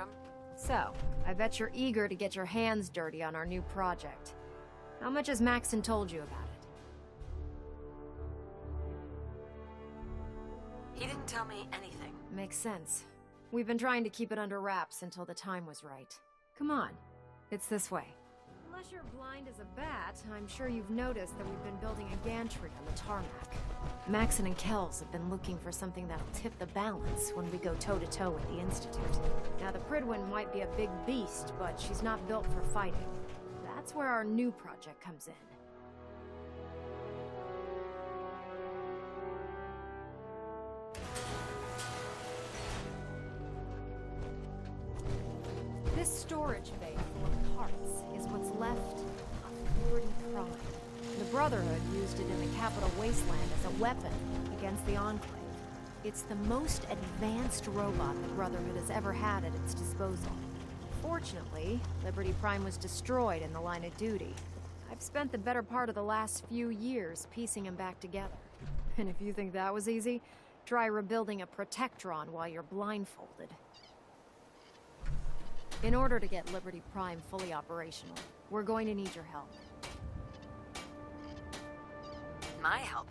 Ingram. So, I bet you're eager to get your hands dirty on our new project. How much has Maxon told you about it? He didn't tell me anything. Makes sense. We've been trying to keep it under wraps until the time was right. Come on. It's this way. Unless you're blind as a bat, I'm sure you've noticed that we've been building a gantry on the tarmac. Maxon and Kells have been looking for something that'll tip the balance when we go toe-to-toe with the Institute. Now, the Pridwin might be a big beast, but she's not built for fighting. That's where our new project comes in. This storage bay full of parts is what's left of Liberty Prime. The Brotherhood used it in the capital Wasteland as a weapon against the Enclave. It's the most advanced robot the Brotherhood has ever had at its disposal. Fortunately, Liberty Prime was destroyed in the line of duty. I've spent the better part of the last few years piecing him back together. And if you think that was easy, try rebuilding a Protectron while you're blindfolded. In order to get Liberty Prime fully operational, we're going to need your help. My help?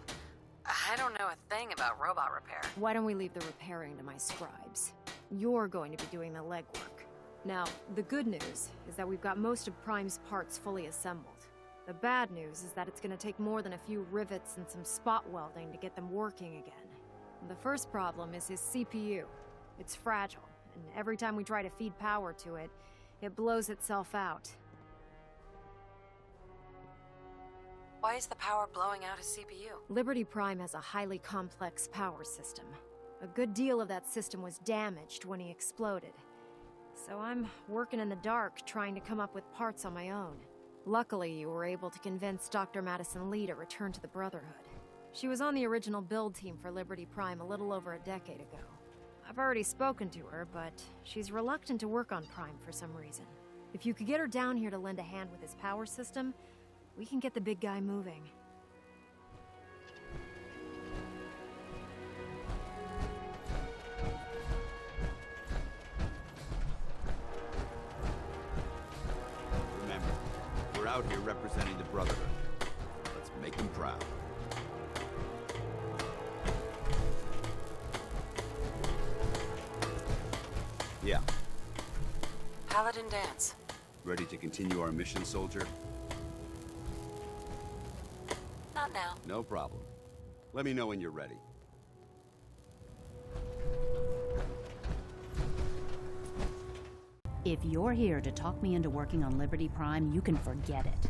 I don't know a thing about robot repair. Why don't we leave the repairing to my scribes? You're going to be doing the legwork. Now, the good news is that we've got most of Prime's parts fully assembled. The bad news is that it's going to take more than a few rivets and some spot welding to get them working again. The first problem is his CPU. It's fragile, and every time we try to feed power to it, it blows itself out. Why is the power blowing out his CPU? Liberty Prime has a highly complex power system. A good deal of that system was damaged when he exploded. So I'm working in the dark, trying to come up with parts on my own. Luckily, you were able to convince Dr. Madison Lee to return to the Brotherhood. She was on the original build team for Liberty Prime a little over a decade ago. I've already spoken to her, but she's reluctant to work on Prime for some reason. If you could get her down here to lend a hand with his power system, we can get the big guy moving. Remember, we're out here representing the Brotherhood. Let's make them proud. Yeah. Paladin dance. Ready to continue our mission, soldier? Not now. No problem. Let me know when you're ready. If you're here to talk me into working on Liberty Prime, you can forget it.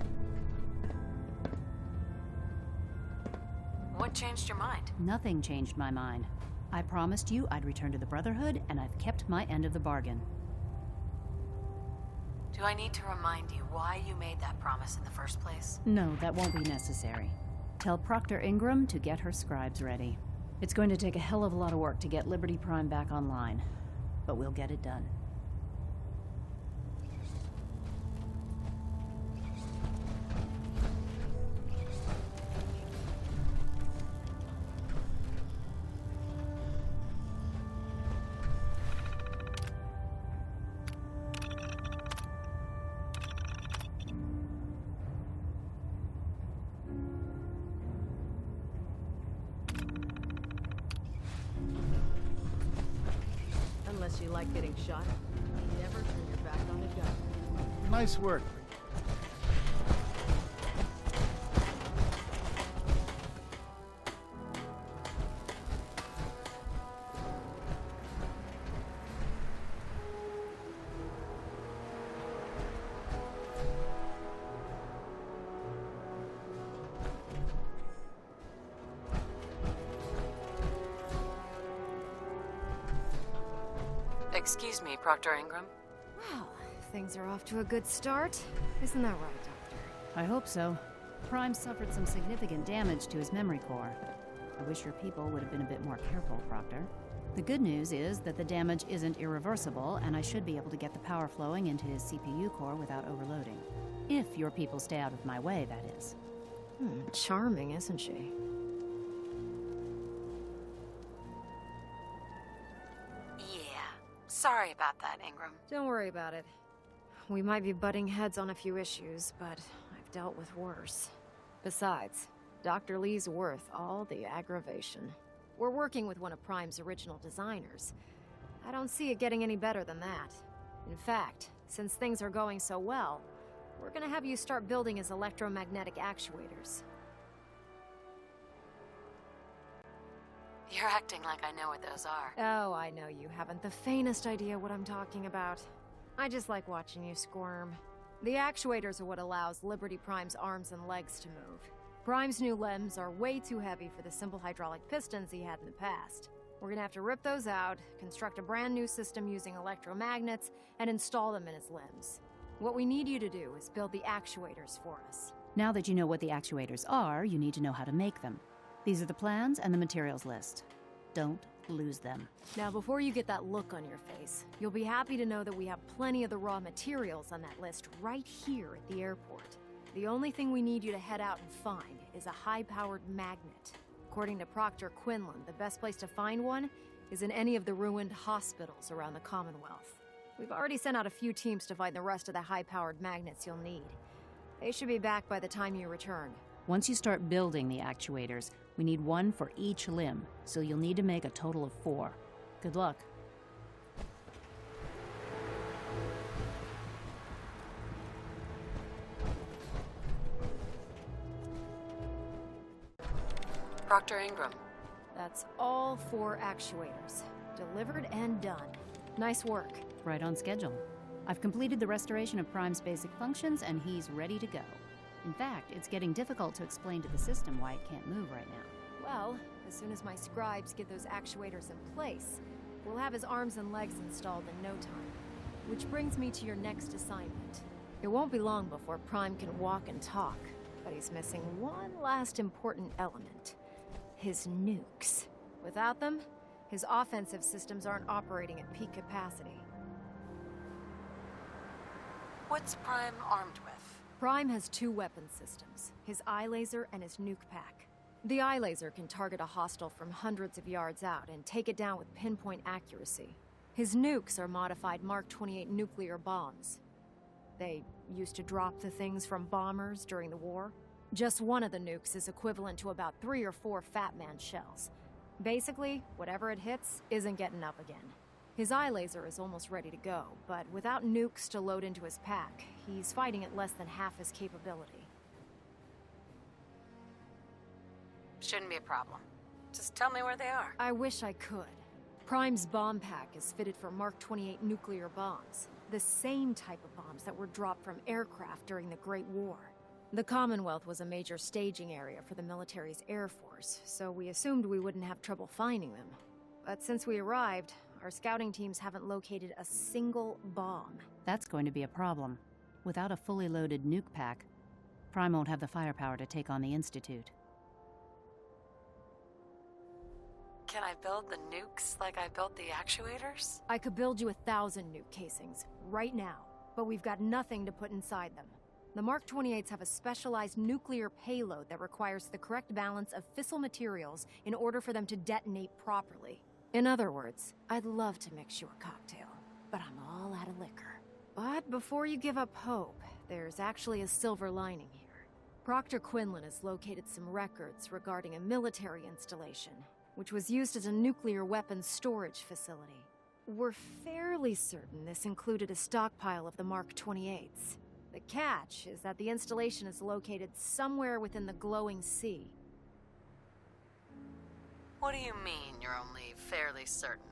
What changed your mind? Nothing changed my mind. I promised you I'd return to the Brotherhood, and I've kept my end of the bargain. Do I need to remind you why you made that promise in the first place? No, that won't be necessary. Tell Proctor Ingram to get her scribes ready. It's going to take a hell of a lot of work to get Liberty Prime back online, but we'll get it done. Unless you like getting shot, never turn your back on a gun. Nice work. Excuse me, Proctor Ingram. Well, things are off to a good start. Isn't that right, Doctor? I hope so. Prime suffered some significant damage to his memory core. I wish your people would have been a bit more careful, Proctor. The good news is that the damage isn't irreversible, and I should be able to get the power flowing into his CPU core without overloading. If your people stay out of my way, that is. Charming, isn't she? Sorry about that, Ingram. Don't worry about it. We might be butting heads on a few issues, but I've dealt with worse. Besides, Dr. Lee's worth all the aggravation. We're working with one of Prime's original designers. I don't see it getting any better than that. In fact, since things are going so well, we're gonna have you start building his electromagnetic actuators. You're acting like I know what those are. Oh, I know you haven't the faintest idea what I'm talking about. I just like watching you squirm. The actuators are what allows Liberty Prime's arms and legs to move. Prime's new limbs are way too heavy for the simple hydraulic pistons he had in the past. We're gonna have to rip those out, construct a brand new system using electromagnets, and install them in his limbs. What we need you to do is build the actuators for us. Now that you know what the actuators are, you need to know how to make them. These are the plans and the materials list. Don't lose them. Now, before you get that look on your face, you'll be happy to know that we have plenty of the raw materials on that list right here at the airport. The only thing we need you to head out and find is a high-powered magnet. According to Proctor Quinlan, the best place to find one is in any of the ruined hospitals around the Commonwealth. We've already sent out a few teams to find the rest of the high-powered magnets you'll need. They should be back by the time you return. Once you start building the actuators, we need one for each limb, so you'll need to make a total of 4. Good luck. Dr. Ingram. That's all 4 actuators. Delivered and done. Nice work. Right on schedule. I've completed the restoration of Prime's basic functions, and he's ready to go. In fact, it's getting difficult to explain to the system why it can't move right now. Well, as soon as my scribes get those actuators in place, we'll have his arms and legs installed in no time. Which brings me to your next assignment. It won't be long before Prime can walk and talk, but he's missing one last important element. His nukes. Without them, his offensive systems aren't operating at peak capacity. What's Prime armed with? Prime has 2 weapon systems, his eye laser and his nuke pack. The eye laser can target a hostile from hundreds of yards out and take it down with pinpoint accuracy. His nukes are modified Mark 28 nuclear bombs. They used to drop the things from bombers during the war. Just one of the nukes is equivalent to about 3 or 4 Fat Man shells. Basically, whatever it hits isn't getting up again. His eye laser is almost ready to go, but without nukes to load into his pack, he's fighting at less than half his capability. Shouldn't be a problem. Just tell me where they are. I wish I could. Prime's bomb pack is fitted for Mark 28 nuclear bombs, the same type of bombs that were dropped from aircraft during the Great War. The Commonwealth was a major staging area for the military's Air Force, so we assumed we wouldn't have trouble finding them. But since we arrived, our scouting teams haven't located a single bomb. That's going to be a problem. Without a fully loaded nuke pack, Prime won't have the firepower to take on the Institute. Can I build the nukes like I built the actuators? I could build you 1,000 nuke casings, right now, but we've got nothing to put inside them. The Mark 28s have a specialized nuclear payload that requires the correct balance of fissile materials in order for them to detonate properly. In other words, I'd love to mix you a cocktail, but I'm all out of liquor. But before you give up hope, there's actually a silver lining here. Proctor Quinlan has located some records regarding a military installation, which was used as a nuclear weapons storage facility. We're fairly certain this included a stockpile of the Mark 28s. The catch is that the installation is located somewhere within the glowing sea. What do you mean you're only fairly certain?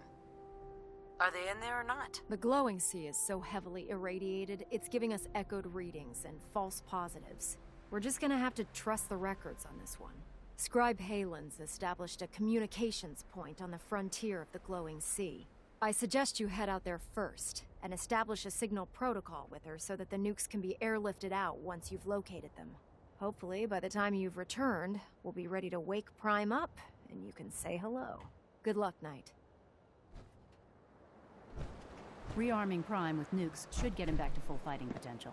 Are they in there or not? The glowing sea is so heavily irradiated, it's giving us echoed readings and false positives. We're just gonna have to trust the records on this one. Scribe Halen's established a communications point on the frontier of the glowing sea. I suggest you head out there first and establish a signal protocol with her so that the nukes can be airlifted out once you've located them. Hopefully, by the time you've returned, we'll be ready to wake Prime up and you can say hello. Good luck, Knight. Rearming Prime with nukes should get him back to full fighting potential.